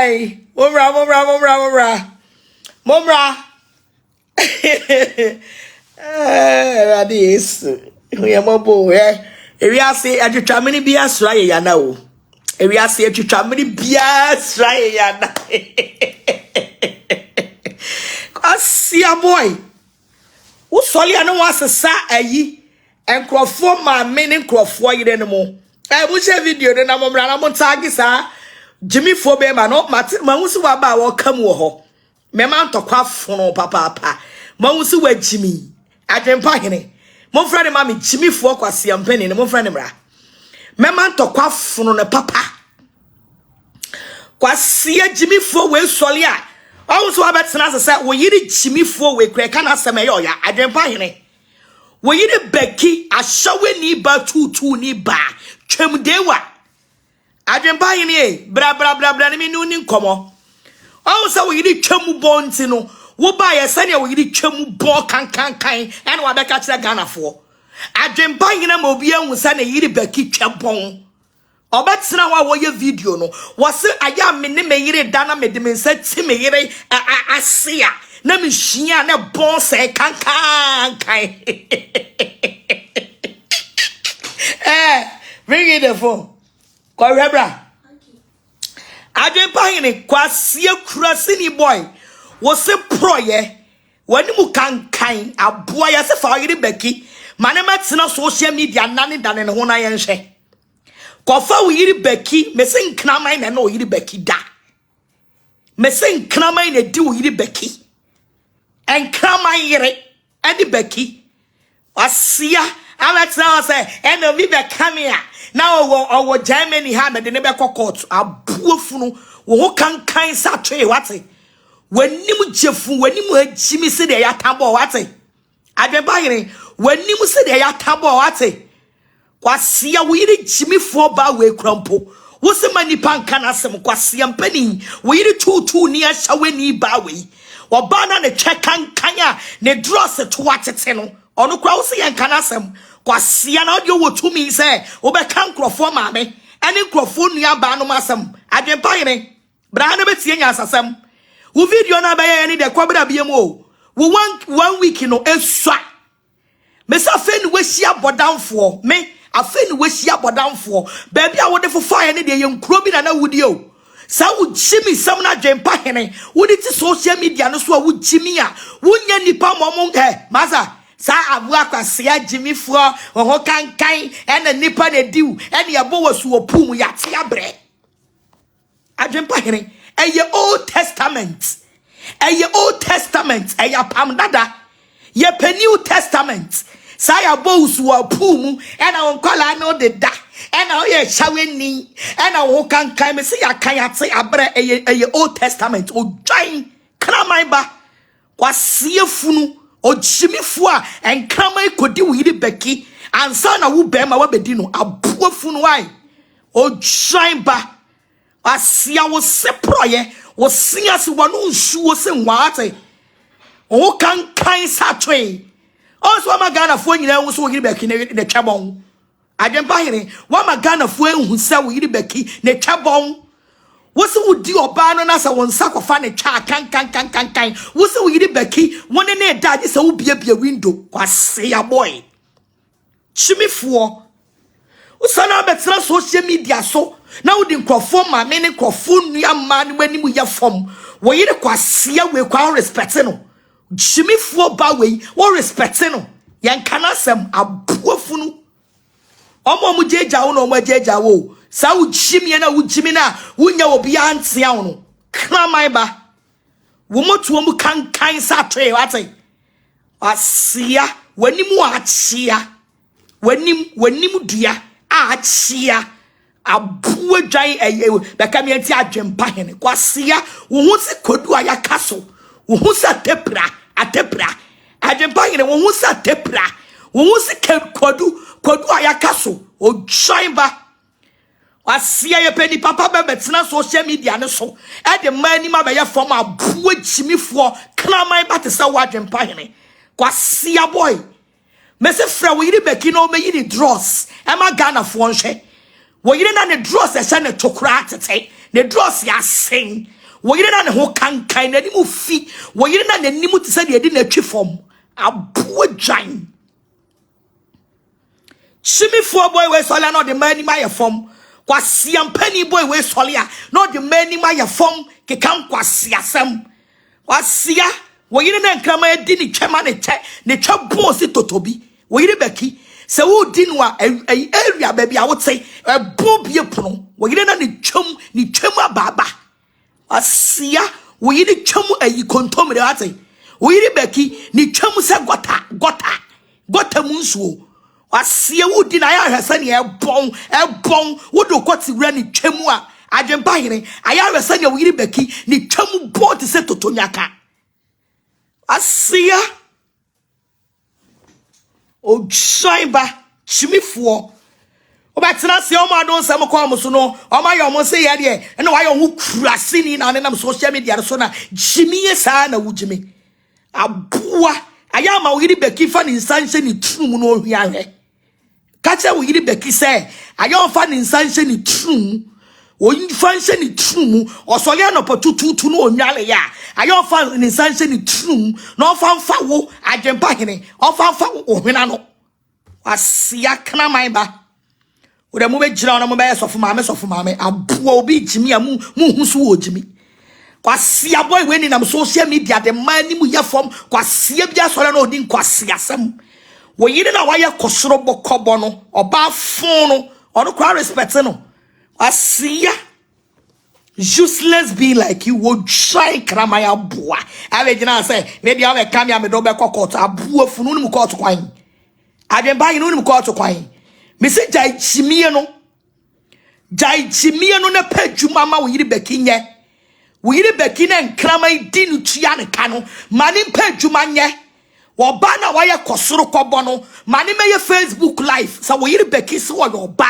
Aye. Momra. That is. We are more boy. If we are say at the tramini be as right, ya know. If we are say at the tramini be as right, ya know. I see a boy. Who saw you? I know what's a sa a ye and crop my meaning crop for you anymore. I wish a video then I'm on target, sir. Jimmy for be man up, Mamusu Waba will come with her. Memant to quaff for papa. Mamusu wed Jimmy. Adwenepahene. Mon friend mammy Jimmy for Sm0king penny, mon friend bra. Memant to quaff for no papa. Quasia Jimmy for well solia. Also about Sanasa said, we eat Jimmy for we crack an asamayoya. Adwenepahene. We eat a Becky, a showy ni ba two ni ba. Chemdewa. Adwenepahene, bra me no nin komo. Also we eat chemu bonds no. Wo buy a senior we eat chemu bon kan and what I catch that Ghana for. Adwenepahene mobile was send a yiri Becky chebon. Obets now what your video no. Was it a yam me yiri dana me de said Timmy yiri a seer. Na me shia na bon say kan. Bring it the phone. Correbra. Adwenepahene kwasia kurasini boy. Was a proye. When you can a boy as a fire Becky. Manamat's not social media nanny than in one iron share. Kofa we yiri Becky, missing knamine and no yiri Becky da. Missing knamine a do yiri Becky. And knamine yiri, and the Becky. Asia, Alex now say, and the Viva come here. Now our Germany had the never court, a poor fool who can kind satray what's it. When Nimu Jefu, when Nimu Jimmy said they are tabo what's it. Adwenepahene, when Nimu said they are tabo what's it. Kwasia we eat Jimmy for ba we crumple. What's the money pan canasum Sm0king penny? We eat two near shaweni ba we. Or banana ne check kanya ne dross it to watch it seno. Or no crossy and canasum. Kwasia no you would to me say, Obe can crofo mame. Any crofo near banomasum. Adwenepahene. Brana betian asam. Who video na by any de kwabra BMO. We want 1 week no eswa. Mesa fen we shia bodown for me. I feel we shia bodown for. Baby, I want for fire any day young crobby and I would you. So would Jimmy some Adwenepahene. Would it social media no so would Jimmy ya? Wouldn't ya nipa momon he? Maza. Sa abuaka siya Jimmy for or kan and a nipa de do and ya bo was wo pum ya tia bre. Adwenepahene. And your Old Testament. And your Old Testament. And your Pamdada. Your New Testament. Saya bows were pum. And I won't call I know the da. And I hear showing me. And I won't come and say I can't say a bread a your Old Testament. O giant Kramaiba. Was see a funu. O Jimmy Fua. And Kramai could do with it Becky. And son of Ubema Wabedino. A poor funu wine. O giant ba. Asia was seproye was sing as one who was in water. Oh, can kind satray. Also, I'm a Ghana for you know, so back in the chabon. Adwenepahene, one a Ghana for who sell with Becky, ne chabon. What's the would do or ban us? I want sacrifice a child can. What's the with Becky? One in there that is a be a window. Was say a boy. Chimmy for. What's another social media so? Now the crofon my many crofon young man when you have from where you kwasia we kwa respecting Jimmy for bawe or respecting yan canasem a buafunu omo mu jeja wo no mo jeja wo sa wo Jimmy na wo Jimmy na wunya obi antia wo no kramai ba wo moto mu kan sa twe wate asia wanimu achia wanim dua achia abuwe dwan beka me anti Adwenepahene kwasia wo hu se kodu aya kaso wo hu se atepra Adwenepahene wo hu se atepra wo hu se kodu aya kaso o dwan ba kwasia ye peni papa be betina social media ne so e de mani ma be ye form abuwe jimifo kraman ba te se Adwenepahene kwasia boy me se fra wo yiri beki no me yiri dross e ma Ghana fo nhwe wo yiri na ne dross e se ne tokra tete ne dross ya sen Woyire na ne ho kankan na nimu fi. Woyire na ne nimu te se de di na twi fom. Aboa dwan. Shimi for boy we sola no the man ma ye fom. Kwasi ampani boy we solia no the man ma ye fom ke kan kwasi asem. Wasia woyire na nkrama edi ni twema ne twa boss totobi. Woyire beki se wo di no a area baby a wo say bobie pono. Woyire na ne twam ababa. Asia woyire twam ayi kontomre ate. Woyire beki ni twam se gota munsuo. Asia wudi na ya hwese ne ebon wodo kwati wura ni twam a Adwenepahene aya hwese ne woyire beki ni twam bot se totonyaka. Asia o shaiba chimifo obetena se o ma don sam kwa mo so no o ma yo mo se ye de e na wa yo hu kurase ni na nam social media so na jimiye sa na wujimi aboa aya ma woyire beki fa ni nsanhye ni trum no ohia hwe kacha woyire beki se aya fa ni nsanhye ni trum o nfanhye ni trum o so le no potututu no onwale ya aya fa ni nsanhye ni trum no fa wo Adwenepahene o fa wo ohwena no asia kana maiba ure mu be gira no mo be sofu maame aboa obi jimi a mu husu wo jimi kwasia boy we ni nam social media de man ni mu ye fom kwasia bia sore na odi kwasia sam wo yire na waye kosoro bokobo no oba fon no ono kwa respect no asia useless be like you would try kramaya boa ave gina say me dia we kam ya me do be kokot aboa funu ni mu court kwan Adwenepahene no ni mu court kwan me se jai chimie no na padwuma ma wo yire beki nye wo yire beki na nkrama di no tua ne ka no mani padwuma nye wo ba na waye kosoro kobo no mani meye Facebook live sa wo yire beki se wo yo ba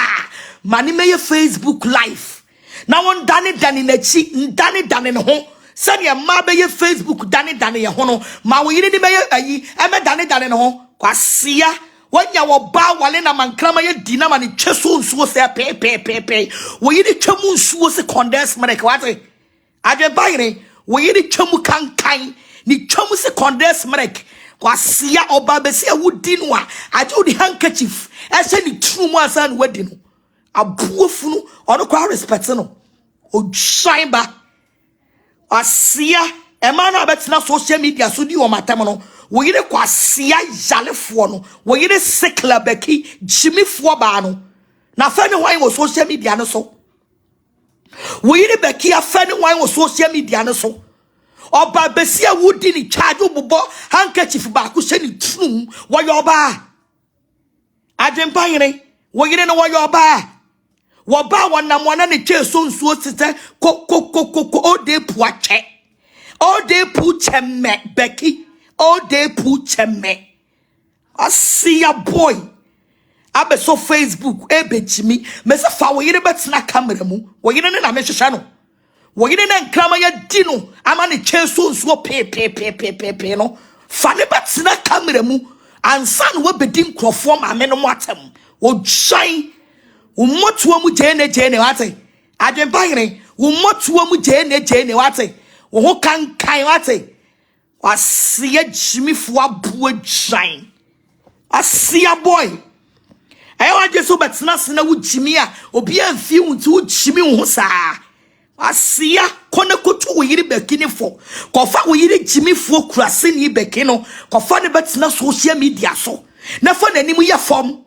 mani meye Facebook live na won dane na chi ndane ne ho se ne ma beye Facebook dane ye ho no ma wo yire ni meye ayi e me dane ne ho kwasia wanya wo ba wale na mankrama ye di na mani tweso nsuo se pe wo yire twemu nsuo se condensed milk wate Adwenepahene wo yire twemu kankan ni twemu se condensed milk kwasia oba be se wudi no a aje odi handkerchief e se ni true mu asa no wadi no abuofunu ono kwa respect no o shine ba asia e ma na betina social media so di o matam no wo yire kwasia yalefo no wo yire sekla beki jimifo ba no na fa ne wan wo social media no so wo yire beki afa ne wan wo social media no so oba besia wudi ni charge obobo handkerchief ba ko se ni trum wo yo ba Adwenepahene wo yire no wo yo ba wo ba wona mo na ne cheso nsuo tete ko o de pu atwe o de pu chemme beki o de pu chemme asia boy abe so Facebook ebejimi me se fa wo yire betina camera mu wo yire ne na me hwehwa no wo yire ne nkrama ya di no ama ne cheso nsuo pe no fa ne betina camera mu ansa no wo bedi nkrofo ma me no mo atem wo shine umotuo mu jene wate Adwenepahene umotuo mu jene wate wo ho kankan wate wasia jimifo aboa dwan asia boy ayo age so betena sena wo jimi a obi amfi wunti wo jimi wo saa asia kone kotu wo yire beki ne fo kofa wo yire jimifo kurase ni beki no kofa ne betena social media so na fa nanim ye fom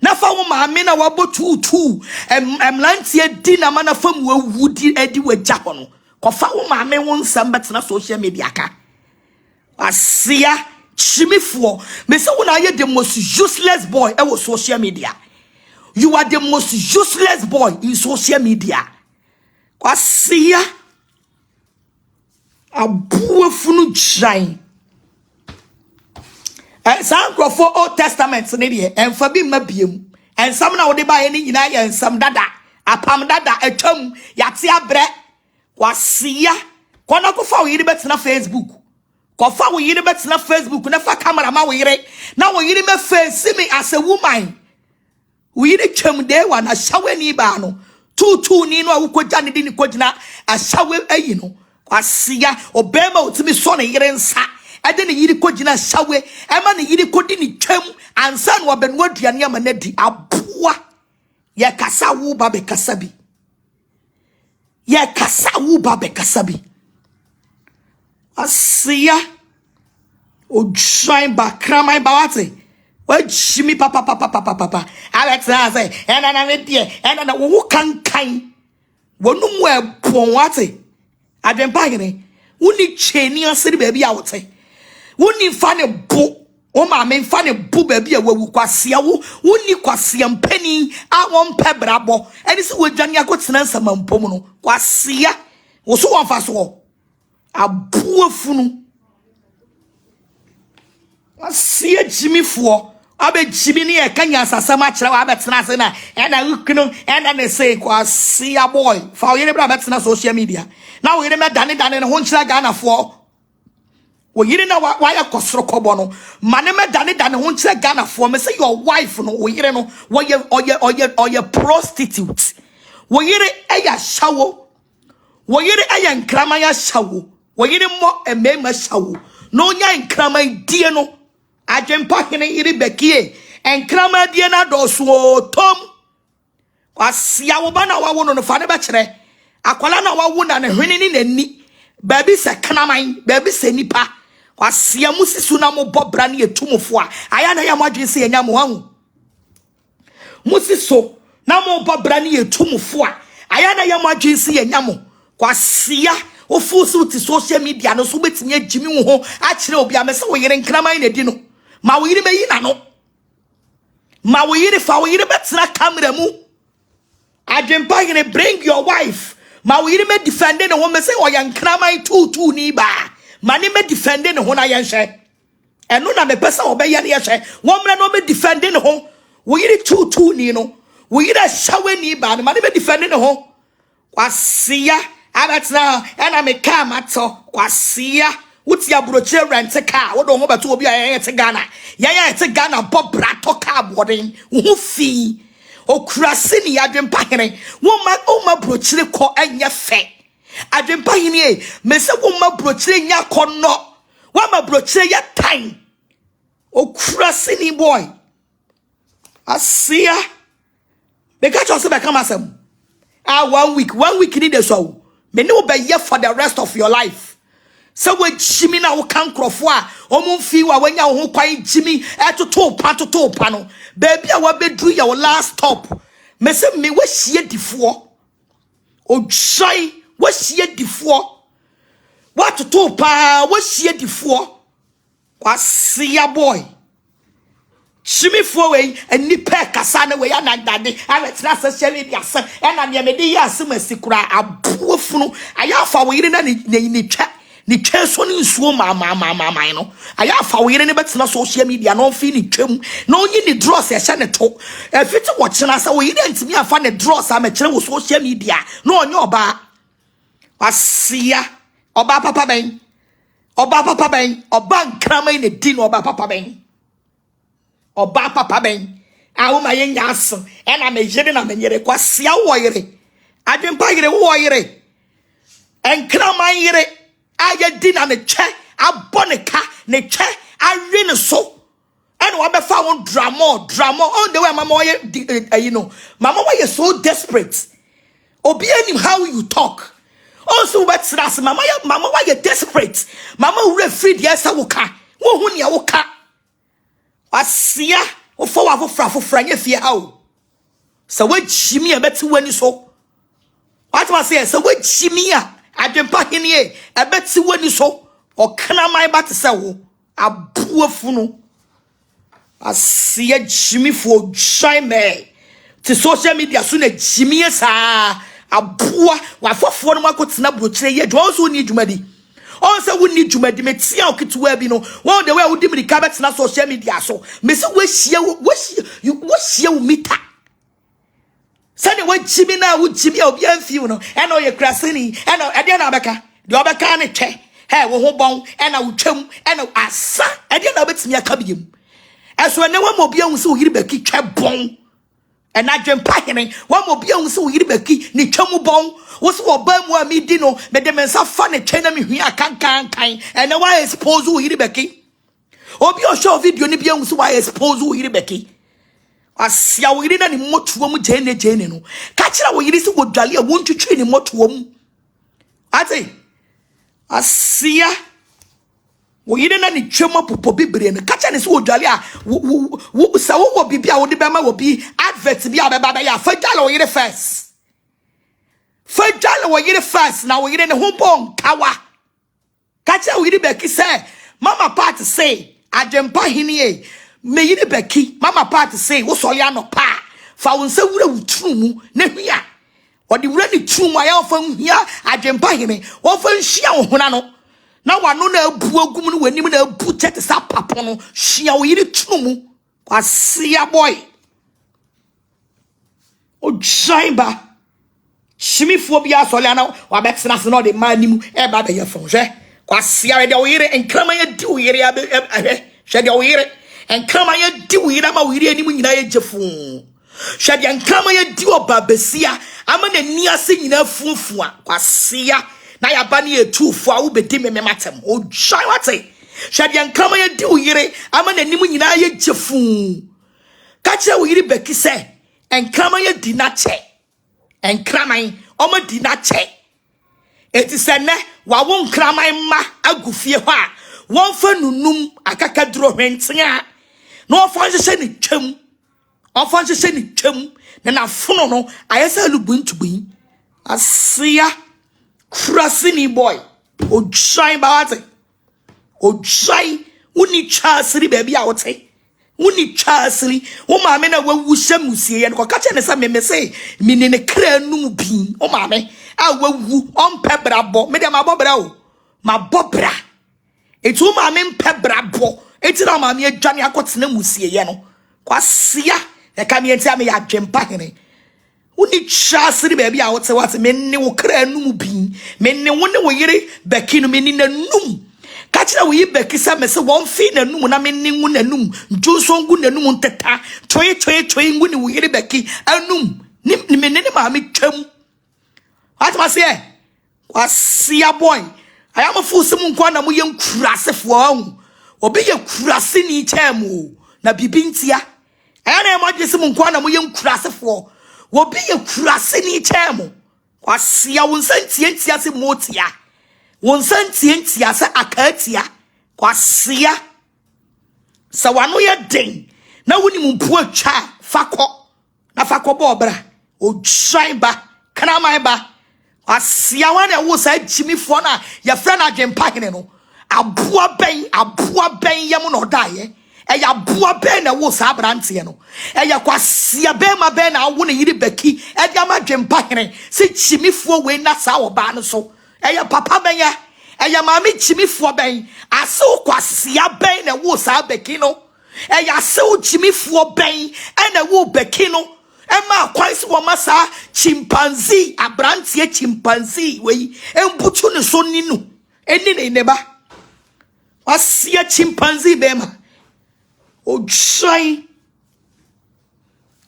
na fa wo maame na wabotutu emlantie di na mana fam wudi edi wagya ho no kofa wo maame wo nsam betena social media ka asia chimifo me say una ye the most useless boy e wo social media. You are the most useless boy in social media. Asia abuafunu gyan Sankrofo Old Testament ne de emfa bi mabiem ensam na wo de ba ye ni nyina ye ensam dada apam dada atwam yate abre wasia kona ko fa wo yiri betina Facebook ko fa wo yiri betina Facebook na fa camera ma wo yiri na wo yiri me face me as a woman wo yiri twam de wa na shawe ni ba no tutu ni no awukogya ne di ni kogina a shawe ayi no Kwasia obema utimi so ne yere nsa ade ne yiri kogina shawe ema ne yiri kodi ni twam ansa no abenu aduane ama na di aboa ye kasa wo ba be kasa bi ye kasa wo ba be kasa bi asia o shine ba kramai ba wate wa jimi papa Alex na say ena na me die ena na wo kankan wonu mu epon wate Adwenepahene woni cheni asiri baby a wote woni fa ne bo o ma me fa ne bo baby a wawu kwasia wo woni kwasia mpani a won pebrabo eni se wodwane akotena nsamampom no kwasia wo so won fa so abu afunu asia jimifo abe jimi ne e kanya asasam a kire wa abetena ase na ena ukunu ena ne say kwasia boy fa wo yere bra betena social media now we remember dane ne ho nchira Ghana for we yire na wa ya kosoro kobo no mane me dane ho nchira Ghana for me say your wife no we yire no oye prostitute we yire eya shawo we yire eya nkrama ya shawo we yire mo emema shawo no nya nkrama die no Adwenepahene yire bekie nkrama die na doso tom kwasia wo ba na wa wo no fa ne be kire akwala na wawu na ne hwene ni nani baby se kanaman baby se nipa kwasia musisu na mo bobra ne etumfo a aya na ya modwe se enya mo hu musiso na mo bobra ne etumfo a aya na ya modwe se enya mo kwasia ofusu ti social media no so betimi agimi wo ho a kire obi amese wo yire nkanaman na di no ma wo yire meyi na no ma wo yire fa wo yire betena camera mu Adwenepahene bring your wife ma we me defending the woman say o yankramai tutu ni ba mani me defending the hona yenhye eno na me pesa obeya ne yehye womra no me defending the ho we yiri tutu ni no we yiri shawe ni ba mani me defending the ho kwasia abatna ena me kam ato kwasia wuti abroche rent car wo do ho beto obi ayen te Ghana yan te Ghana bob brato car boarding wo fi Okrasi ni Adwenepahene woma brochire ko anya fe Adwenepahene me se woma brochire nya ko no woma brochire ya time okrasi ni boy asia be catch us be come asem 1 week ni de so me ne be here for the rest of your life so we jimi na wo kan krofo a omumfi wa wanya wo kwan jimi etoto pa no baby a wa bedru ya wo last stop me se me we hie difo odwai we hie difo what to pa we hie difo kwasia boy shimi fo we anipa kasa na we ya na dade abetra social media se na me de ya asemasukura abuofunu ayafa we yire na ni twa ni cheso ni nsuo ma no aya fa wo yire ne betena social media no fi ni twam no nyi ni dross ya hye ne to efiti wo kyena sa wo yire ntimi afa ne dross a me kyere wo social media no onye oba asia oba papa ben oba nkrama ne di no oba papa ben awu ma yenya aso ena me yire na me nyere kwasia wo yire Adwenepahene wo yire enkrama yire aya dina ne che aboneka ne che awe ne so and we be found drama on the way mama you know mama why you so desperate obi anim how you talk also what's that mama why you desperate mama we free the esa woka wo hu ne woka asia wo fo wa fofra nya fie ha o so we chimi e beti wani so what was say so we chimi a Adwenepahene ebeti wani so okana mai ba te se wo abuafunu asia jimi fo shine me te social media so na jimi sa abua wa fofo no makotena brochire ye dwo so ni dwumadi on se woni dwumadi metia okitwa bi no won the way wodi mirika betena social media so me se wo hie wo mita sani wa jimi na wo jimi obi anfiu no ena oye krasini ena ade na beka de obeka ne twe he wo ho bon ena wo twam ena asa ade na betimi aka biem eso ene wa mo obi anwu se wo yiri beki twe bon and Adwenepahene one mo bia wo se wo yiri beki ni twam bon wo se wo ba mu a mi di no me de mensa fa ne twena mi hua kan and why expose wo yiri beki obi o show video ni bia wo se why expose wo yiri beki asia wo yiri na ni motuo mu jene no ka kira wo yiri se wo dwale a wo ntwetwe ni motuo mu ate asia wo yiri na ni twema popo bibre no ka kira ne se wo dwale a wo sa wo bibia wo de be ma wo bi advert bi a be ba ya fa dwale wo yiri first wo yiri first na wo yiri ne ho bon kawa ka kira wo yiri beki say mama part say Adwenepahene e me yiri beki mama part say wo so ya no pa fa won se wura wutrumu na hia odi wura ni trumu aya fa hia Adwenepahene wo fa hia wo hona no na wano na abu agum no wanim na abu tete sa papo no hia wo yiri trumu kwasia boy o jaiba shimifo bia sole ana wa betena se no de manimu e ba be ye fon hwe kwasia de wo yiri enkrama ye di wo yiri hwe de wo yiri enkrama ye di wo yiri ma wo yiri animu nyina ye jefu hwe de enkrama ye di obabesia ama na ni ase nyina funfua kwasia na ya ba ne etufo a wo bedi memematem o jai wate hwe de enkrama ye di wo yiri ama na animu nyina ye jefu ka kire wo yiri beki se enkrama ye di na che enkraman oma di na che eti se ne wa wo nkraman ma agufie ho a won fa nunum akaka duro hwentia na ofan hye ni twam ofan hye ni twam na fono no ayesa lubuntubu asia krasini boy o shine baate o shine uni chasri baby a wote uni chasri wo maame na wawu hyamusie ye no ka che ne sa me say mi ne kra num bin o maame a wawu on pebrabo me de mabobra o mabobra etu maame pebrabo eti na maame adwane akotena musie ye no kwasia e ka me enti ame ya Adwenepahene uni chasri baby a wote what me ne wo kra num bin me ne wo ne wo yire beki no me ni na num kachira wo yibeki sa me se won fi na num na me ningu na num njusongu na num teta twe ngu ni wo yire beki anum ni me ne ma me twam atma se kwasia boy ayama fu se mu nkwa na mo ye nkurasefo ahu obi ye kurase ni chemu na bibintia ayana e mo gye se mu nkwa na mo ye nkurasefo obi ye kurase ni chemu kwasia won santie se motia won santie ase akatia kwasia sa wano ye den na woni mumpu atwa fakọ na fakọ bobra o shine ba kramai ba kwasia wana wo sa jimifo na ya fra na Adwenepahene no aboa ben yam no dae e ya aboa ben na wo sa abrante no e ya kwasia ben ma ben na wo ne yiri beki e dia ma Adwenepahene se jimifo we na sa wo ba no so eya papa ben ya eya mami chimifo ben ase kwasia ben na wo sa beki no eya se wo chimifo ben na wo beki no ema kwansi wo masa chimpanzee abrantie chimpanzee we embuchu ne so ninu eni ne neba asia chimpanzee bema o jai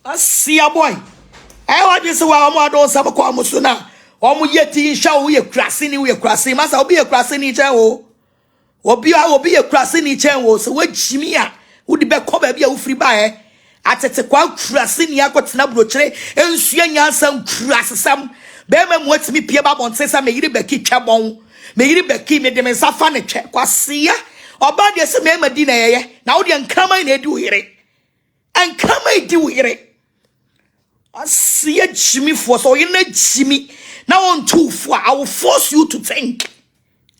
asia boy I want you to wa mo ado sa ko amuso na omu yeti sha wo ye krase masa obi ye krase ni chen wo obi ye krase ni chen wo so wajimi a wo di be ko ba bia wo firi ba atete kwa krase ni akotena brochire ensua nyansa krase sam be ma mu atimi pie ba bonte sa me yiri beki twabon me yiri beki me de me safa ne twe kwasia oba de se me ma di na yeye na wo de nkrama na edi wo yire nkrama edi wo yire asia jimi for so you na jimi now on two for I will force you to think.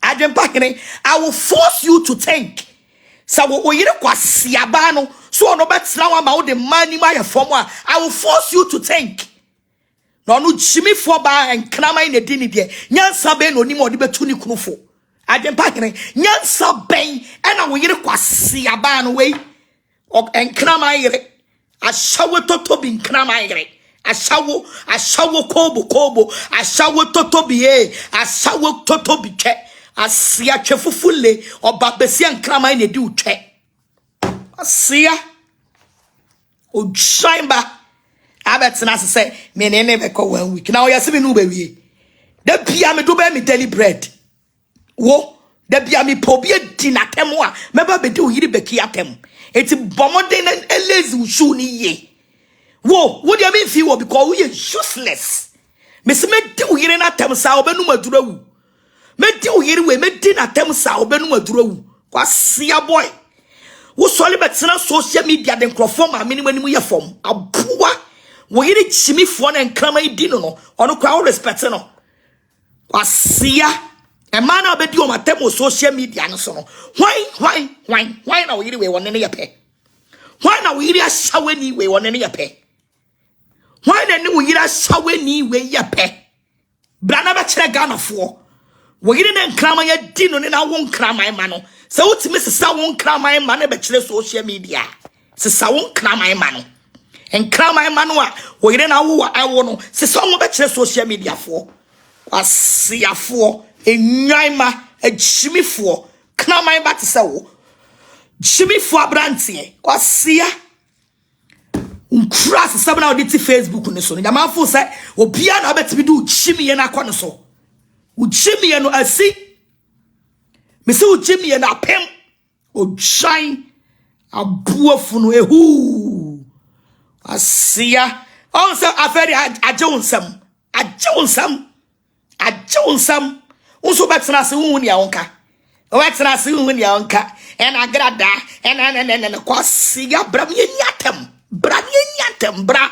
Adwenepahene, I will force you to think. So wo yire kwasia ba no so no betna wa ma wo de mani ma ye form I will force you to think. No no jimi for ba enkrama ina di ni de nyansa be no nim odi betu ni kunufo. Adwenepahene nyansa ben e na wo yire kwasia ba no we enkrama yire ashawo toto bi enkrama yire ashawo kobo ashawo totobi ashawo totobi che asia twefufule oba besia nkrama na di utwe asia o shamba abetena say me ne be ko 1 week now you see me no be wie da bia me do be me daily bread wo da bia me po bia di na tem a me ba be di o yiri be ki atem eti bomode na elezi ushu ni ye wo do you mean fi wo because we useless me se me di o yiri na tem sa obenu madura wu me di o yiri we me di na tem sa obenu madura wu kwasia boy wo sole betena social media den crofom a meni mani mu ye fom aboa wo yiri chimifo na nkrama di no ono kwa wo respect no kwasia e man na obedi o matem social media no so no why na wo yiri we won ne ye pe why na wo yiri ashawe ni we won ne ye pe why na ne wo yiri ashawe ni we ye pe bra na ba kire Ghana fo wo yiri na nkrama ye di no ne na wo nkrama ma no se utimi sesa won kraman ma na be kire social media sesa won kraman ma no en kraman ma no a wo yire na wo awo no sesa won be kire social media fo asiafo enwan ma agimifo kraman ba te se wo gimifo abrantie kwasia unkra sesa na oditi Facebook ne so no jamafo se obia na obetimi du gimiye na akọ ne so ugimiye no asi Mese ujimi na pem o shine abuafunu ehu asia on se aferi ajonsam unso betena se hu ne onka o betena se hu ne onka en Agradaa en kwasia bra me nyatem bra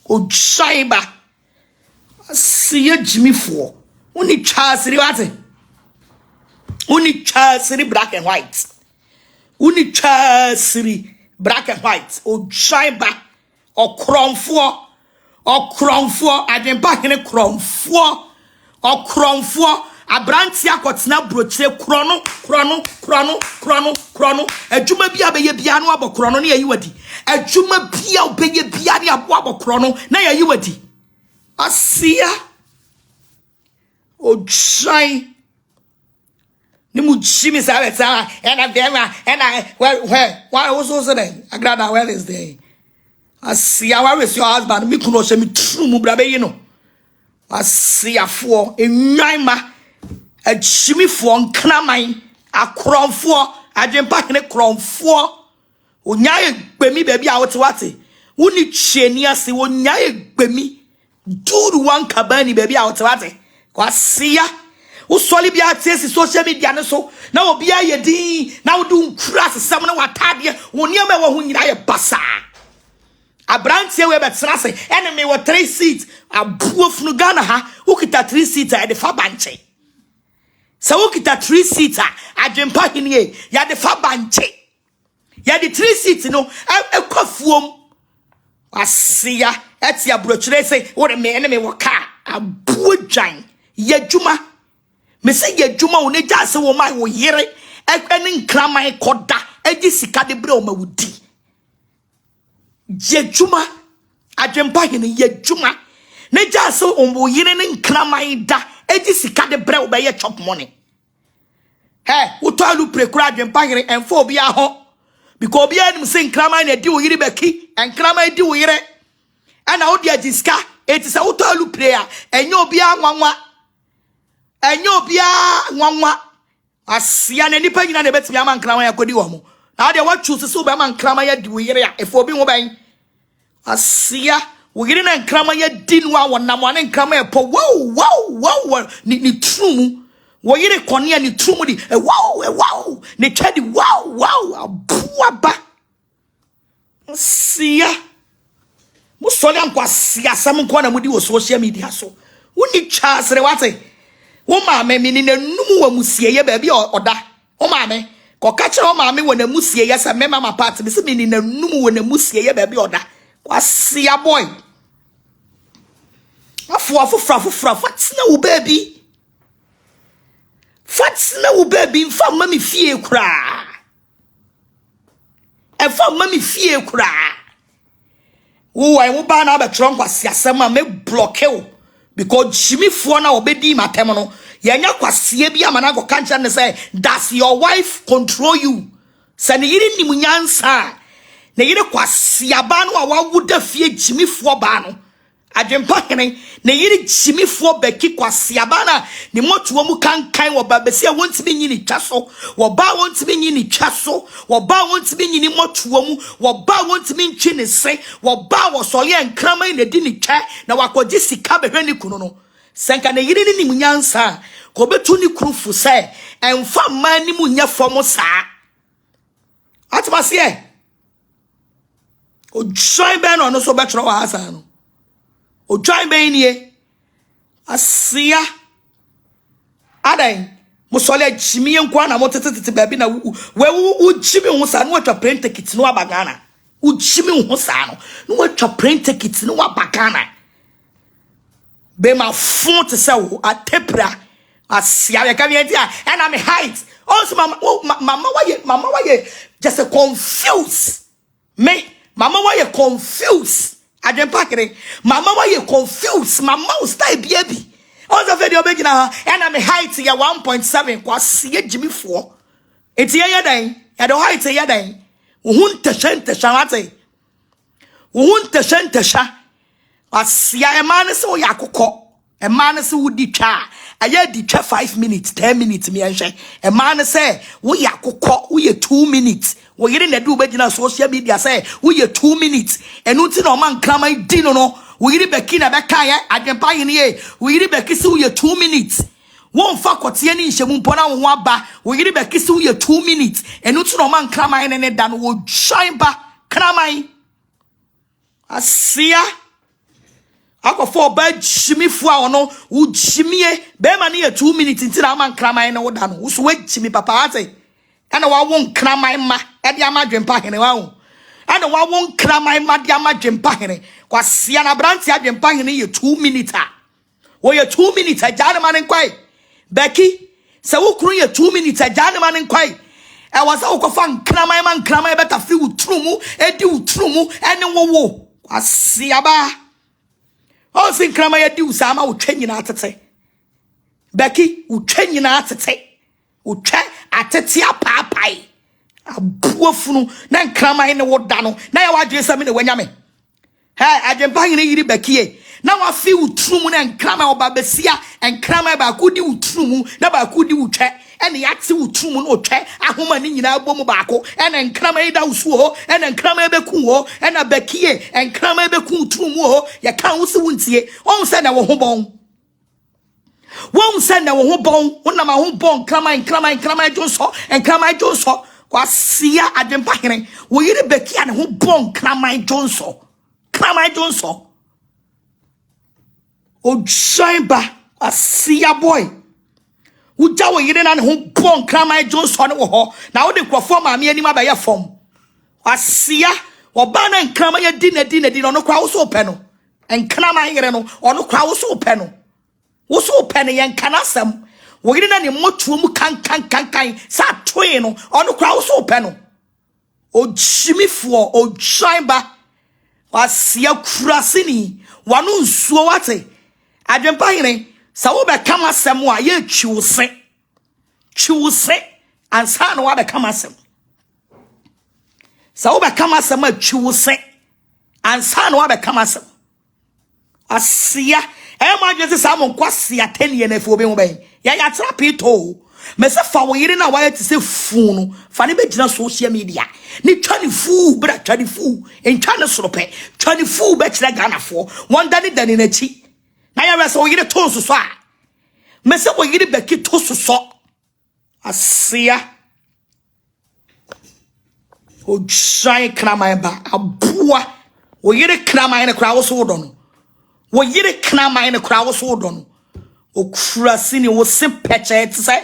o shine ba asia jimifo uni chasiri wate Uni chasiri black and white. Uni chasiri black and white. O shine o kromfo. Adwenepahene kromfo. O kromfo. Abrantia kotena brochire krono. Ejuma bia beye bia no abo krono na yayiwadi. Ejuma bia obeye bia ne abo krono na yayiwadi. Asia. O shine. Nimu Jimmy Saveta and a Vema and I where why was also there? Agradaa where is there? I see how is your husband, Mikuno me true mubrabe, you know. I see a four a Naima a Jimmy for Clamine a crown for Adwenepahene crown for Unyai Bemi baby out what Uni Chenia si Unyai Bemi do one cabani baby out what Kwasia. Usoli bia tesi social media no so na obi aye din na wodu nkura sesam na watade woniam e wo ho nyina ye basa abrantie we betena se enemy wo 3 seats abuofunu Ghana ha ukita 3 seats e de fa banche se ukita 3 seats Adwenepahene ye ya de fa banche ya de 3 seats no e kwafuom asia etia brochire se wo de me enemy wo ka abuodwan yadwuma me say ye juma one ja se wo mai wo yere ekweni nkraman koda egi sika de bre o ma wudi ye juma Adwenepahene ye juma ne ja se wo yere ne nkraman da egi sika de bre o be ye chop money wo to alu prekura Adwenepahene enfo obi a ho because obi anim se nkraman na di wo yere beki nkraman di wo yere ana odi agiska eti se wo to alu prayer enye obi anwanwa enyo bia nwanwa asia na nipa nyina na betimi ama nkrama ya kodi wo mo na de wa choose so be ama nkrama ya di wo yere a efo bi wo ban asia wo yere na nkrama ya di no a wonam ane nkrama ya po wow ni true wo yere konia ni true di wow ni twadi wow abuaba asia musole ankwa asia sam nko na mudi wo social media so woni chasre wate wo maame mi ni nanum wa musie ye ba bi oda wo maame ko ka kire wo maame wo na musie ye se mema ma part bi se mi ni nanum wo na musie ye ba bi oda kwasia boy afufra fatina wo baby mfa mami fie kura efa mami fie kura wo wai wo ba na ba tron kwasia sema me block wo because Jimmy for na obedi matem no yenya kwasie bi amana go kancha ne say does your wife control you sane yiri nimunyansa na yire kwasiaba no a wawuda fie gyimifo ba no Adwenepahene na yire gyimifo beki kwasiaba na ne motuo mu kankan wo babesi a wontimi nyini twaso wo ba wontimi nyini twaso wo ba wontimi nyini motuo mu wo ba wontimi ntwi ne se wo ba wo sole enkraman na di ne twa na wakogye sika behwe ne kunu no senka na yire ni munyansa ko betu ni krufu se emfa mani mu nya fom saa atmase o join ben no so betro wa asa no o join ben nie asia adan musole jimi enko na motetete baabi na we jimi ho sa no atwa print ticket no abagana u jimi ho sa no atwa print ticket no abagana be ma font se wo atepra asia ya ka bien dia and am height also mama why you just a confused me mama why you confused Adwenepahene mama why you confused mama style baby also video be gina and am height ya 1.7 kwasia gyimifo enti ya dan ya the height ya dan uhunte shante asia emane se yakokọ emane se wudi twa aye di twa 5 minutes 10 minutes me enhwe emane se wo yakokọ wo ye 2 minutes wo yire na du begina social media se wo ye 2 minutes enu ti na o man kraman di no wo yire beki na beka ye Adwenepahene ye wo yire beki se wo ye 2 minutes won fa kote ni nhemu mpona wo aba wo yire beki se wo ye 2 minutes enu ti na o man kraman ne da no wo join ba kraman asia akofo ba gyimifo a ono wo gyimie be ma ne 2 minutes ntina ama nkraman ne wo da no wo so wagyimi papa ate ana wa won kraman ma e de ama Adwenepahene wa ho ana wa won kraman ma de ama Adwenepahene kwasia na branti Adwenepahene ye 2 minutes a wo ye 2 minutes a jane ma ne kwai beki se wo kru ye 2 minutes a jane ma ne kwai e was a wo fa nkraman beta fi utrumu e di utrumu ene wo kwasia ba o sin kraman ye di usama wo twanyina atete beki wo twanyina atete utwa atete apapai abuafunu na nkraman ne woda no na ya wadwe sami ne wanyame Adwenepahene yiri bekie na wa fi utrumu na nkraman obabesia nkraman ba kudi utrumu na ba kudi utwa ene yate utrumu no otwa ahoma ni nyina abomu baako ene nkraman da usuo ene nkraman beku ho ene bekie nkraman beku utrumu ho ya kan wo se wuntie on se na wo ho bon won send na wo bon wona ma ho bon kraman jonso kwasia Adwenepahene wo yire bekia ne ho bon kraman jonso o joinba asia boy wo ja wo yire na ne ho bon kraman jonso ne wo ho na wo de krofo ma me anim abaye fom asia oba na nkraman ya di na no kwa wo so pe no nkraman yire no ono kwa wo so pe no wo so pene yen kanasam wo yire na ne motuo mu kan sa toe no ono kwa wo so pe no o gyimifo o joinba wasia kurasini wanu nsuo wate Adwenepahene sa wo be kamasem a ye twiwose ansa na wa be kamasem sa wo be kamasem a twiwose ansa na wa be kamasem asia ema dwese samon kwase atenie na fo be ho ben ya trapito me se fa wo yire na wa yete se fu no fa ne be gina social media ni twani fu bra twani fu entwa ne sorope twani fu be kire Ghana fo wonda ni dani na chi na ya wese wo yire to so a me se wo yire be ki to so asia o jai kraman ba abua wo yire kraman ne kra wo so do no wo yire kraman ne kra wo so do no okurasini wo se peche ti say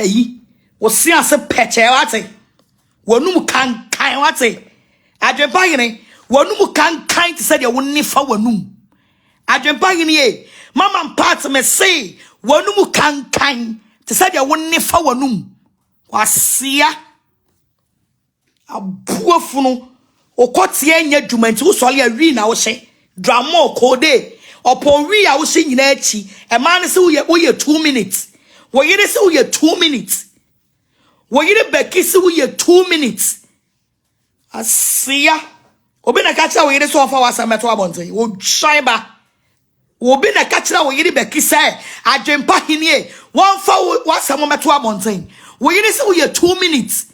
yi wo se ase peche wate wonum kan wate Adwenepahene wonum kan ti say de wo nifa wonum Adwenepahene ye mama part me say wonum kan ti say de wo nifa wonum wasia abuafunu okotie anya dwumanti wo sole awi na wo hye drama kode upon we are seeing in a man is 2 minutes. What you say 2 minutes. What you becky say 2 minutes. Asia. Obi na catch we so far was ameto abonten. Wo try ba. Obi na catch we yiri beki say Adwenepahene one for was ameto abonten. We yiri say we 2 minutes.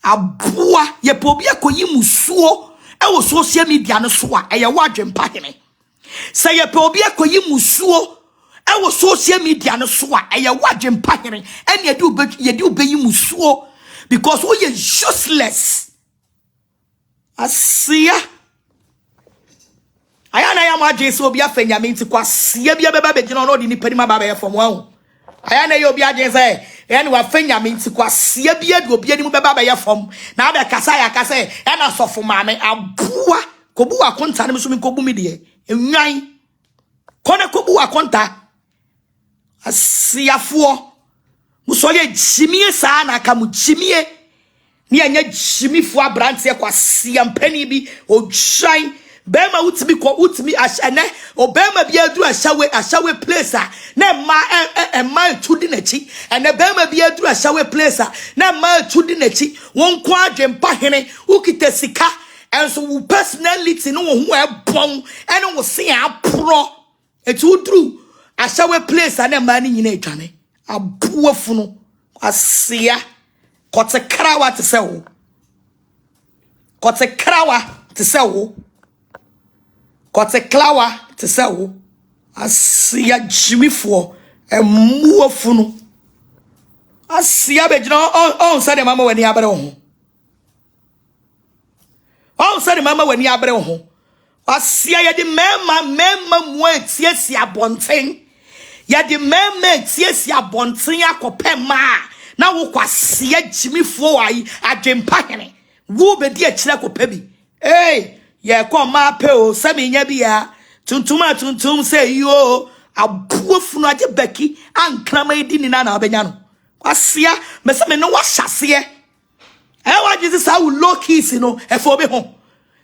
Aboa ye pobi akoyi musuo e wo social media no so a ye wa Adwenepahene. Say ye pobi akoyi musuo e wo social media no so a ye wa Adwenepahene. And ye do obeyi musuo because we are useless. Asia ayana ya ma jesu obi afanyame nti kwasia bia beba begina no de ni panima baba ye from wan ayana ye obi ajen say ene wa fanyame nti kwasia bia de obi ani mu beba ba ye from na aba kasa ya kasa ena sofo maame aboa kobu akonta ne so mi kobu mi de enwan kone kobu akonta asiafo musoye jimie saa na aka mu jimie ni anya jimifo abrante kwa siampani bi odwan bema utimi ashane obema bi aduru ashawe place na ma tudi nachi ene bema bi aduru ashawe place na ma tudi nachi won kwa Adwenepahene ukite sika enso wo personality no wo ho ebon ene wo se apro eti uduru ashawe place na ma ni nyina etwane aboafu no asia kote krawa te se wo kote krawa te se wo kote klawa te se wo asia jimifo emuafu no asia bejina on say de mama wani abere ho on say de mama wani abere ho asia ye de mema mu atiesia abonten ye de mema atiesia abonten akopema na wo kwasia jimifo wai Adwenepahene wo be di akira kopa bi ye ko ma pe o se me nya bia tuntum say yo aboafu no age baki ankrama edi ni na obenya no kwasia me se me no wa hyase wa Jesus how low keys no e fo be ho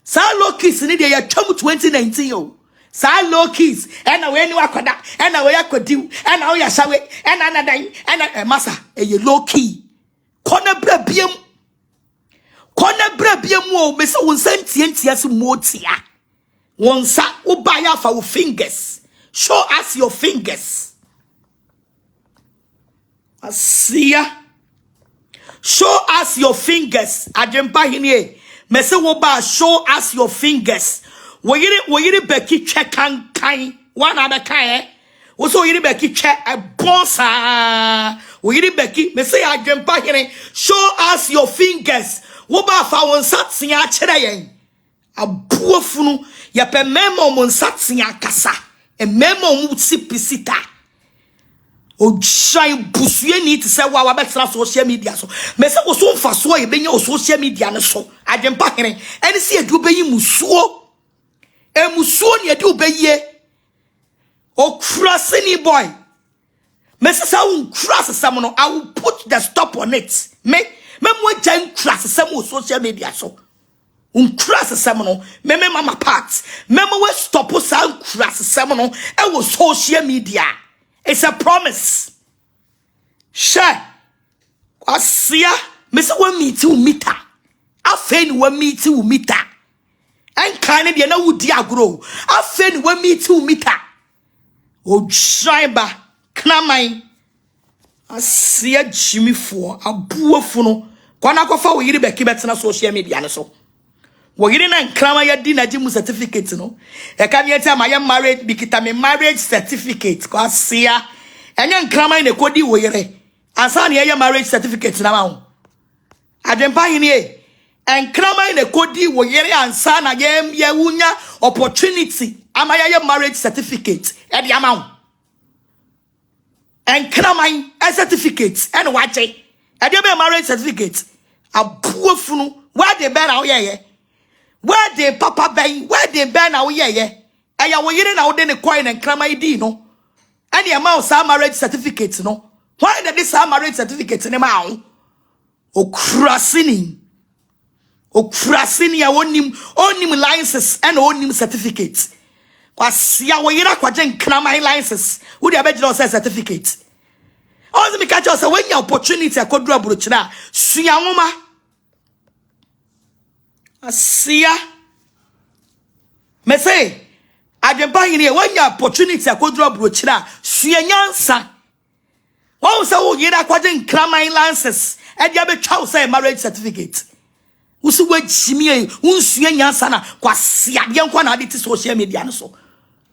sa low keys ni de ya twam 2019 o sa low keys na we ni wakoda na we yakodiw na we yasawe na nadan na masa ye low key kona bra biem o me se won santiantia se motia won sa wo ba ya fa wo fingers show us your fingers asia show us your fingers Adwenepahene me se wo ba show us your fingers wo yiri beki twe kan one other kan wo so yiri beki twe bonsa wo yiri beki me se Adwenepahene show us your fingers wo ba fa won satsia kire yen aboafu no ye pe memo mon satsia kasa e memo mu sipisita o shine busue ni te se wa betra social media so me se wo so mfa so ye benya o social media ne so Adwenepahene ene se edu beyi musuo emusuo ni edu beye o crossing boy me se sa un cross some no I will put the stop on it me mo jan cross some social media so un cross some no me mama part me we stop some cross some no e wo social media. It's a promise. Sure. Asia, me se we meet you meter. Afen we meet you meter. And kind de na wudi agro. Afen we meet you meter. O driver knamai. Asia jimifo aboafu no. Kwana kofa wo yiri beki betena social media ne so. Wo yiri na nkrama ya di na jimu certificate no. E ka bi eti amaye marriage bikita me marriage certificate ko asia. Enya nkrama ne kodi wo yiri. Ansa na ye marriage certificate na ma ho. Adwenepahene nkrama ne kodi wo yiri ansa na ye wunya opportunity amaye ye marriage certificate e di ama ho. Nkrama certificate and wache. E di be marriage certificate. Aboafu no where dey be na wo ye. Where the papa bay, where the ben now ye, I will hear now then a coin and cram ID no. Any amount some marriage certificates no. Why did this marriage certificates in a mount? O crossing ya own him licenses and own him certificates. Was ya we ira kwajen cram my licenses, would you bet say certificates? Also, me catch us when your opportunity I could draw bruchna, Siamoma. Asia. Me say, Adwenepahene when your opportunity akodro brochira, suenyansa. One say wo yira kwaje nkraman lances, e dia betwa say marriage certificate. Usu we chimie, unsuenyansa na kwase ade nkwa na ade ti social media no so.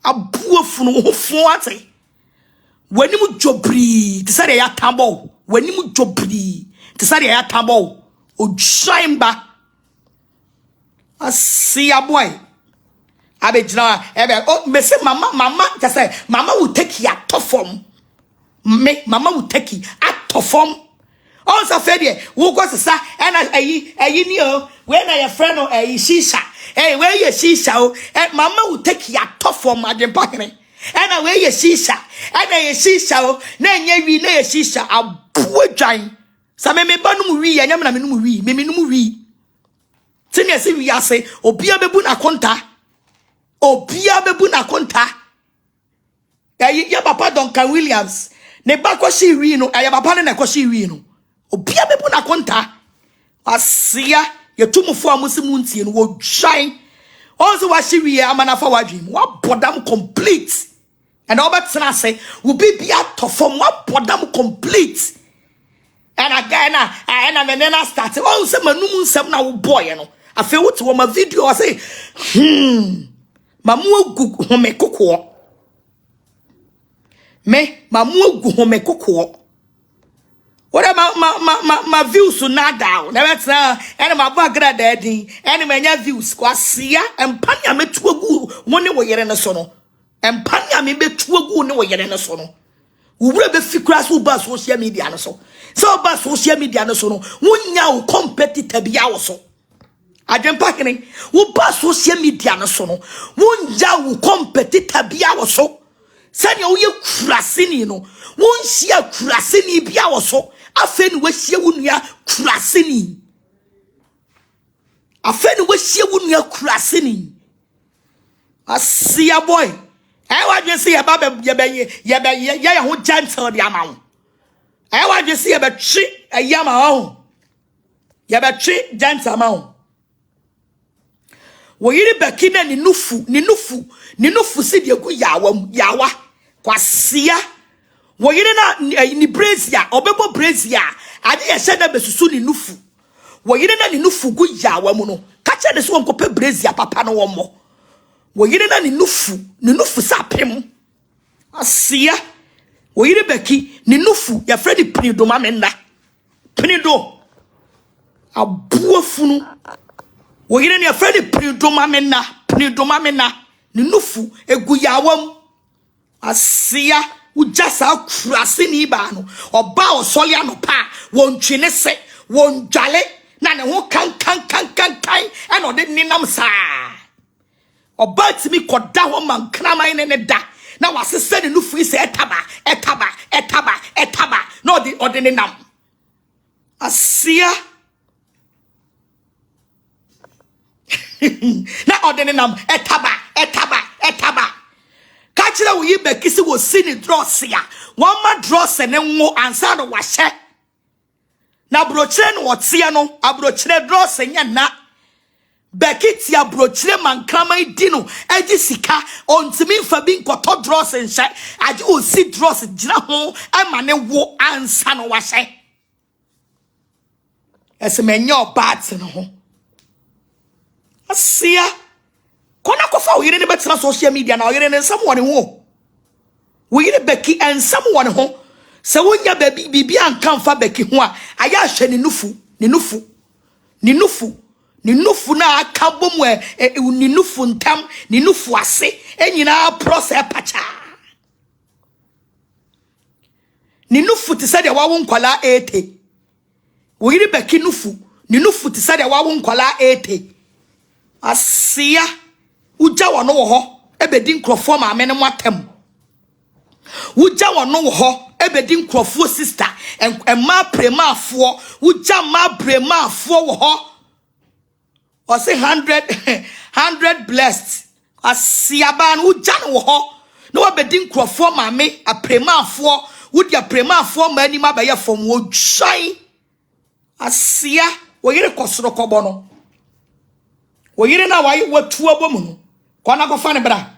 Abuofunu ho fo ate. Wanimu jobri, ti say ya tambo. Wanimu jobri, ti say ya tambo. O shimba. Asia boy. Oh, me say mama, just say mama will take you out of form. Mama will take you out of form. Also, Fede, who goes to say, and I know when I a friend or a shisha, hey, where you shisha, and mama will take you out of form, Adwenepahene. And I wear your shisha, and I shisha, then ye ne shisha, a poor giant. Some me banum we, and Yamana Mumi, Mimumi. Senior see we are say, Obia bebuna conta. Obia bebuna conta. Ya papa Duncan Williams. Ne bako shi rino. Ya papa ne ko shi rino. Obia bebuna conta. Asia ye tumu fo amusimu ntie no wo shine. Also wa shi wi amana fa wadwim. Wa bodam complete. And all but say will be out of form. Wa bodam complete. And again and then I started. Oh say manum nsem na wo boy no. I feel what to my video I say mamu gu home kokko me mamu gu home kokko what my views na down na better and my Agradaa din and my views kwasia empanya metu agu woni wo yere ne so no empanya me betu agu ne wo yere ne so no wura be fikra so ba social media no so ba social media no so no wonya wo competitor bia wo so Adwenepahene wo ba social media no so no wonja wo competitor bia wo so sanya wo ye kuraseni no wonhia kuraseni bia wo so afeni wo hia wo nua kuraseni afeni wo hia wo nua kuraseni asia boy I wa dwe se ye ba ye ho gentle de ama wo I wa dwe se ye be twi ayama ho ye be twi gentle ama wo wo yiri bakina ni nufu si de gu yawa kwasia wo yiri na ni brazier obebo brazier ade ye hye besusu ni nufu wo yiri na ni nufu gu yawa mu no ka che de so nkope brazier papa no wo mo wo yiri na ni nufu sapem asia wo yiri baki ni nufu ya fredi pinido mamenda pinido abuafunu wo yire ne afredi pridoma mena ne nufu egu yawam asia ujasa kurase ni ba no oba osole anopa wontwene se wondwale na ne ho kan e no de ninam saa oba timi koda ho man kraman ne da na wasese ne nufu ise etaba no de ode ninam asia na ordene nam etaba kachira wo yi bekisi wo sini dross ya won ma dross ne nwo ansa no wahye na brochire no wote no abrochire dross nya na bekiti abrochire mankrama di no agi sika ontimi fa bi nkoto dross nhye agi o si dross gira ho ama ne wo ansa no wahye esemenyo bat no ho asia kona kofa oyire ne betra social media na oyire ne nsam wone ho oyire beki ensam wone ho se wonya bibi anka mfa beki ho a aya hwe ni nufu na aka bom ni nufu ntam ni nufu ase enyina process pacha ni nufu ti sade wawo nkwala ete oyire beki ni nufu ti sade wawo nkwala ete asia uja wono wo ho ebedi nkrofo ma ame ne mwatem uja wono wo ho ebedi nkrofo sister emma premafo uja ma premafo wo ho o say 100 blessed asia ban uja no wo ho no obedi nkrofo ma ame apremafo udi apremafo ma ani ma ba ye fom wo twan asia wo yire kosoro kobo no wo yire na why watu abomu no kwana go fa ne bra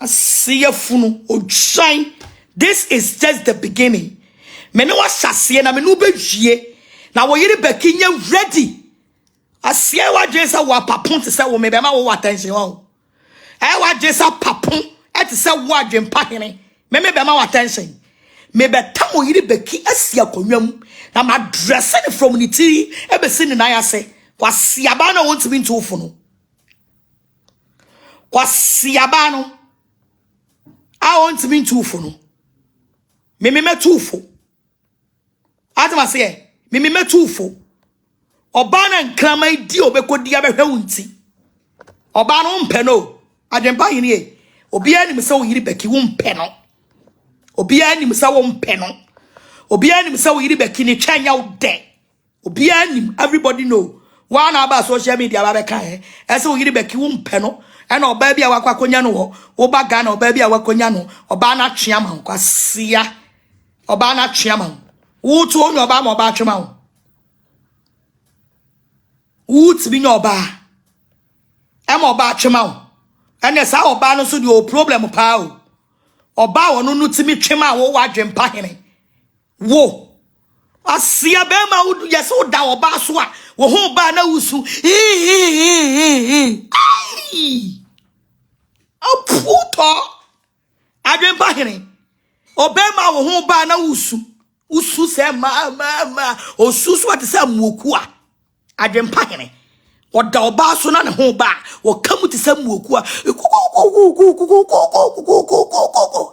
asiya funu odwan. This is just the beginning. Me no wasase na me no behwie na wo yire bekinya ready. Asiya wa jesa wa papon te se wo me be ma wo attention wo. Wa jesa papon et se wo Adwenepahene me be ma wo attention. Me be tam wo yire beki asia konwam na ma dress it from ni ti e be sin na ya se kwasiaba na won to be nto funu. Kwasiaba no I want to be too for no. Me too for. Adama say, me too for. Obana and Kramai di obeko di abehunti. Obana umpeno. Adwenepahene. Obia ni misa wo yiri beki umpeno. Obia ni misa wo umpeno. Obia ni misa wo yiri beki ni twanya wo de. Obia ni everybody know. One about social media babeka ese wo yiri beki umpeno. And or baby, our quaconyano, Obagana, or baby, our conyano, Obana Chiaman, Quasia, Obana Chiaman. Who told you about your mouth? Who's been your bar? I'm about your mouth. And that's how Obana should your problem of power. Or bow no to me, Chima, or Adwenepahene. Whoa. I see a bema, yes, oh, thou baswa, or who banner usu. Oh, puto Adwenepahene. Obema wo ho ba na usu. Usu se ma. Osusu what se muokua. Adwenepahene. Oda oba so na ne ho ba. Wo kamu te se muokua.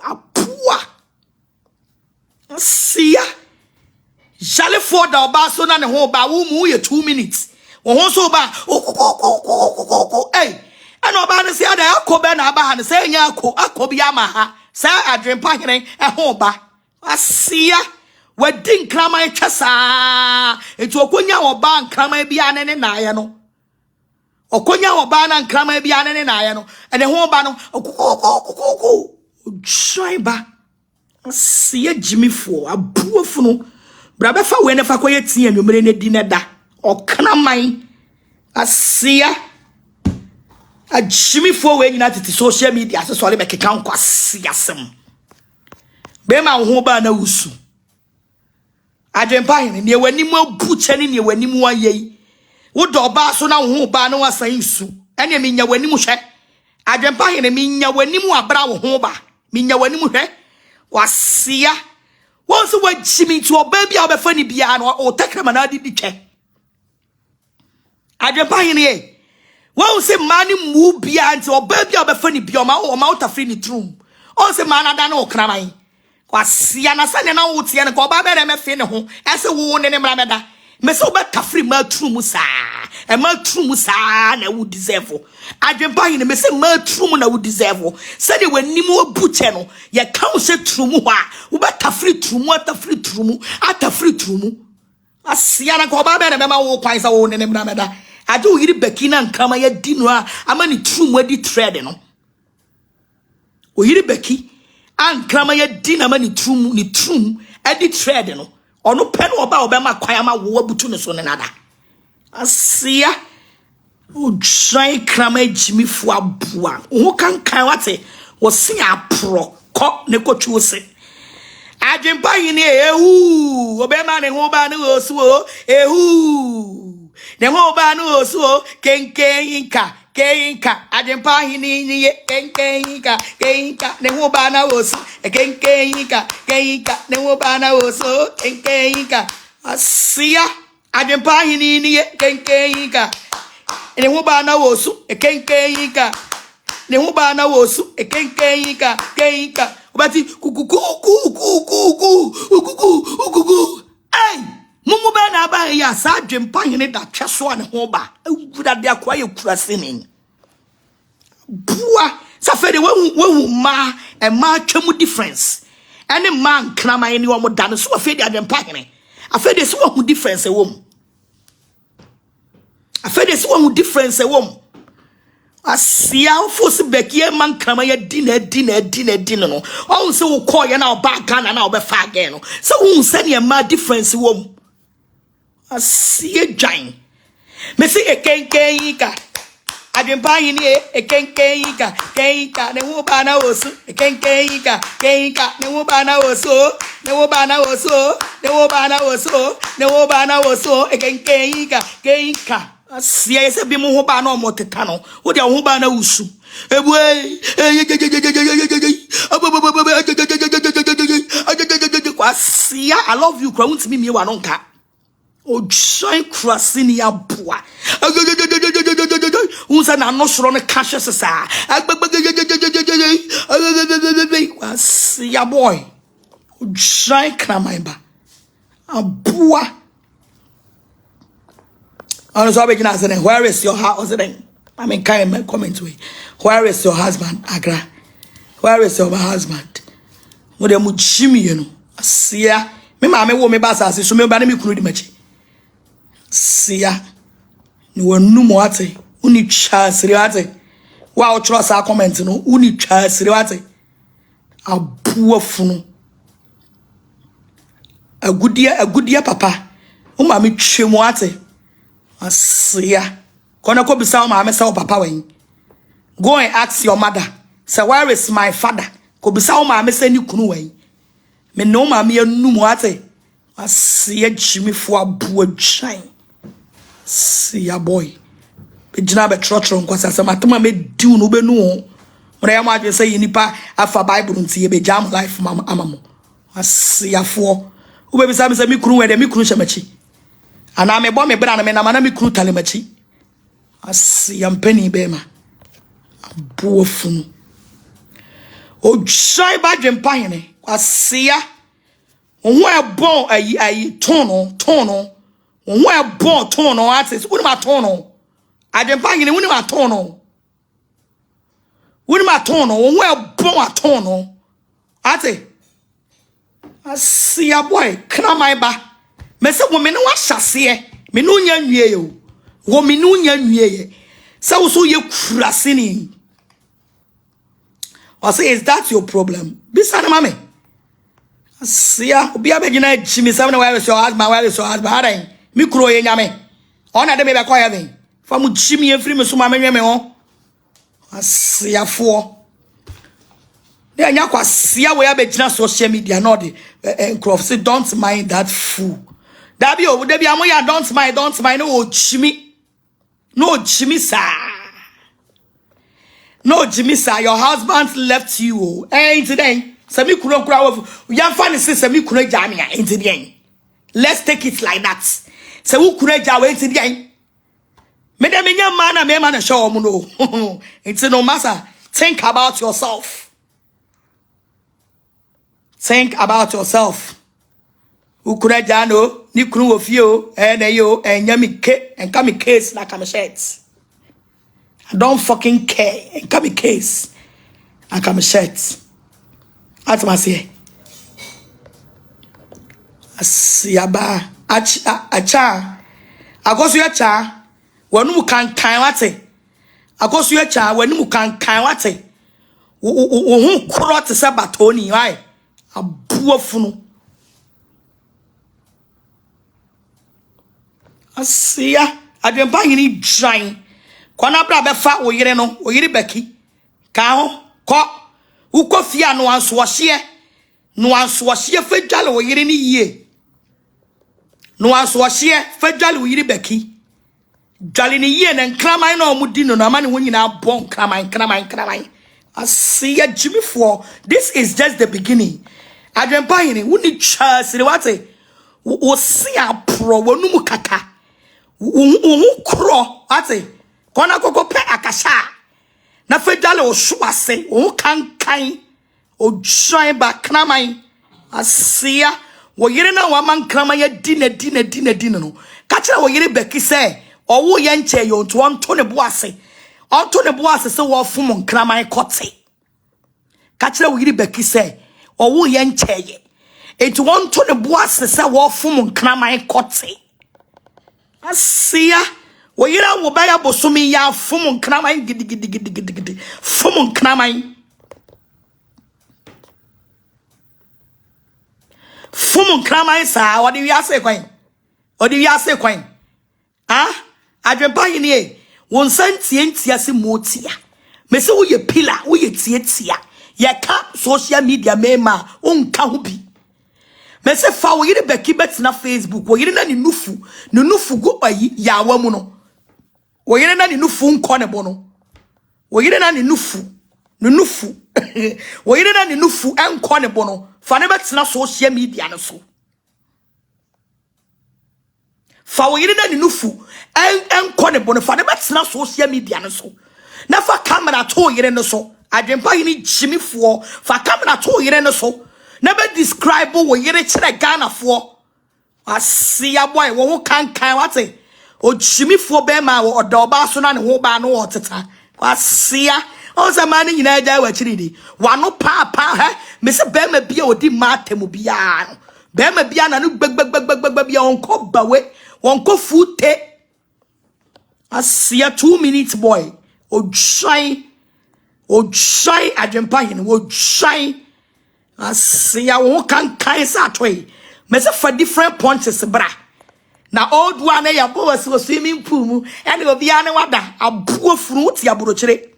Apua. Sia. Jale for da oba so na ne ho ba. Wo mu ye 2 minutes. Wo ho so ba. Hey. And Obana say ada akobe na aba say nya akobi amaha say Adwenepahene e ho ba asia wadi nkraman twasa etu okonya oba nkraman bia ne na ye no okonya oba na nkraman bia ne na ye no ene ho ba no joiba asia jimifo abuofo no bra be fa we ne fa koye tie anwumere ne di ne da okraman asia a Jimmy for when you to social media, so sorry, make a count quasiasm. Bema hoba na usu. Adwenepahene, near when you more butcher in your when you more ye. Would do ba so now hoba no was saying su. And you mean ya when you share. Adwenepahene mean ya when you more brow hoba. Mean ya when you he was seer. Once a word Jimmy to a baby of a funny piano or take him another check. Adwenepahene. Well, say money move beyond or baby of a funny bioma or mouth of free room. Or say man, I don't know, crammy. Quasiana San and out and go back and MFN home as a woman in a ramada. Mesoba Tafri Mertrumusa, and Mertrumusa, I would deserve. Adwenepahene, Miss Mertrumun, I would deserve. Said it when Nimo Butcheno, ye can't say Trumua, Ubata free Trumu at the free Trumu, at the free Trumu. Asiana go back and Mamma will find our own in a ramada. I do eat Bekina and come a dinner. I'm any true wedi thread, no. We eat Becky and come a dinner, many true, ni true, edit thread, no. Or no pen or about Obama Quayama war between us on another. I see ya. Oh, try crammer Jimmy for bua. Who can Kawate was sing a pro cock Nico Chuse. Adwenepahene, Obama and Obano, so, the whole banu so kenka Adwenepahene kenka the whole bana was a kenka the whole bana was so kenka asia Adwenepahene kenka the whole bana was a kenka the whole bana was a kenka but kuku hey Mumu na ba ya sa Adwenepahene da twaso ne ho ba awura de akwa ye kurasinin bua sa fe de wo ma e ma twam difference ene ma nkraman ni wo mo da no so fe de Adwenepahene afa de so wo difference e wo mu afa de so wo difference e wo mu asia force bekie man kraman ya di no o se wo call ye na oba Ghana na oba fa again no so wo se ne ma difference wo mu asie giant Me see a kenka. Adwenepahene e kenka ne wo ba na osu e kenka ne wo ba na osu ne wo ba na osu ne wo ba na osu ne wo ba na osu e kenka asia ese bi mo ho ba na omoteta no wo de ho ba na usu ebue asia I love you kwa untimi mi wa no nka o join crossing ya boa unsa na no soro ne kashe sesa was ya boy o join kramaiba aboa on so be gina say where is your house then I mean kind of comment way where is your husband Agra where is your husband wo de mu chimi you know asia me ma me wo me ba sa so me ba na me kunu di machi sia ni wonu mo ate uni twa sire ate wa o tro sa comment no uni twa sire ate abuo funu agudia papa o ma me twemu ate asia kona ko bisa o ma me say o papa wen go and ask your mother say where is my father ko bisa o ma me say ni kunu wen me no ma me anu mo ate asia jimi fo abuo twan see ya boy be jina be trotro nkwasa se matoma me diu no be nu mra ya ma dwe say nipa afa bible ntie be jam life mama amamo see ya fo wo be bisa me say mi kunu we de mi kunu shamachi ana me bo me bra na me na mana mi kunu talemachi see ya mpani be ma abuo funu o jai ba Adwenepahene kwasia ohun e bon ayi tono ohun e bon tono artist woni ma tono Adwenepahene woni ma tono ohun e bon atono ate asia boy kana mai ba me se wo me no ahase me no nya nwie yo wo me no nya nwie ye se wo so ye kurase ni I say, is that your problem? Bisa na mame. Asia, obi abegina jimi sam na where is your husband? Where is your husband? Hadan. Mi kuro ye nyame. Ona de me be kwa heaven. Fa mu jimi efri me so ma menwe me ho. Asia fo. De anya kwa sia we abegina social media no de encroft say don't mind that fool. Da bi o de bi amoya don't mind no jimi. No jimi sa. No, Jimmy, sir, your husband left you. Ain't today. Semi kuno kura yan fan is semi kuno jamia ain't today. Let's take it like that. Se wu kuno jawe ain't today. Me dem nya man me man show mu no. It's no matter. Think about yourself. Think about yourself. Wu kuno jano ni kuno ofio na yo enya mi ke enka mi case like am shirt. I don't fucking care. And come in case. And come shirt. That's my say. Asiaba. Acha. Agosu ya cha. Wanu mu kan wate. Agosu ya cha. Wanu mu kan wate. Uhun kuro te se batoni. Right? Abuo funu. Asia. Adwenepahene dran. Kwana bra be fa oyire no oyire baki ka ho ko ukofia no ansohye fedwale oyire ni yie no ansohye fedwale oyire baki dwale ni yie na nkraman na omudi no na ma ne wonyina bon kraman asia jimifo. This is just the beginning. Adwenepahene woni chasire wate wo si apro wonu mu kaka wo kro ate kona koko pe akasha na fedale o suase o kankan o join ba kraman asia wo yire na wa man kraman ya dina no ka kire wo yire beki se o wo ye nche yo nto onto ne boase se wo fom kraman kote ka kire wo yire beki se o wo ye nche ye enti onto ne boase se wo fom kraman kote asia wo yira wo ba ya bosomi ya fom kraman gidi fom kraman sa odi wi ase kwan ah Adwenepahene won santie ase motia me se wo ye pillar wo ye tietia ye ka social media mema onka ho bi me se fa wo yire beki betina Facebook wo yire na ni nufu go ayi yawa mu no wo yire na ni nufu nko ne bo no wo yire na ni nufu wo yire na ni nufu enko ne bo no fa ne betina social media no so fa wo yire na ni nufu enko ne bo no fa ne betina social media no so na fa camera to yire no so Adwenepahene jimifo fa camera to yire no so na be describe wo yire kire Ghana fo asia boy wo kan wate o jimifo be ma wo odoba so na ne ho ba no oteta asia o se ma ne nyina ja wa chiridi wano pa he me se be ma bia odi matemu bia no be ma bia na no gbegbegbegbegbe bia onko bawe onko fute asia 2 minutes boy o shine Adwenepahene wo shine asia wo kan sa toy me se for different punches bra na old one ya bo was swimming pool mu ene obi ane wada abuo furu uti abrochire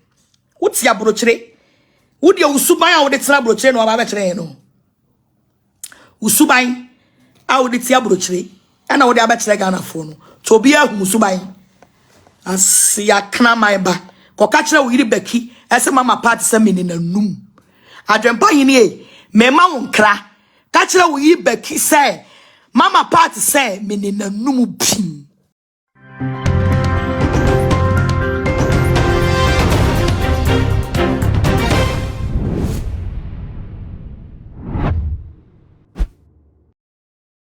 wodi usuban a wodi tira abrochire no aba be kire no usuban a wodi tira abrochire ena wodi aba kire Ghana fo no to obi ahu usuban asia kana maiba ko ka kire wo yiri beki ese mama party se mini na num Adwenepahene mema wonkra ka kire wo yiri beki se mama party se mini na num pin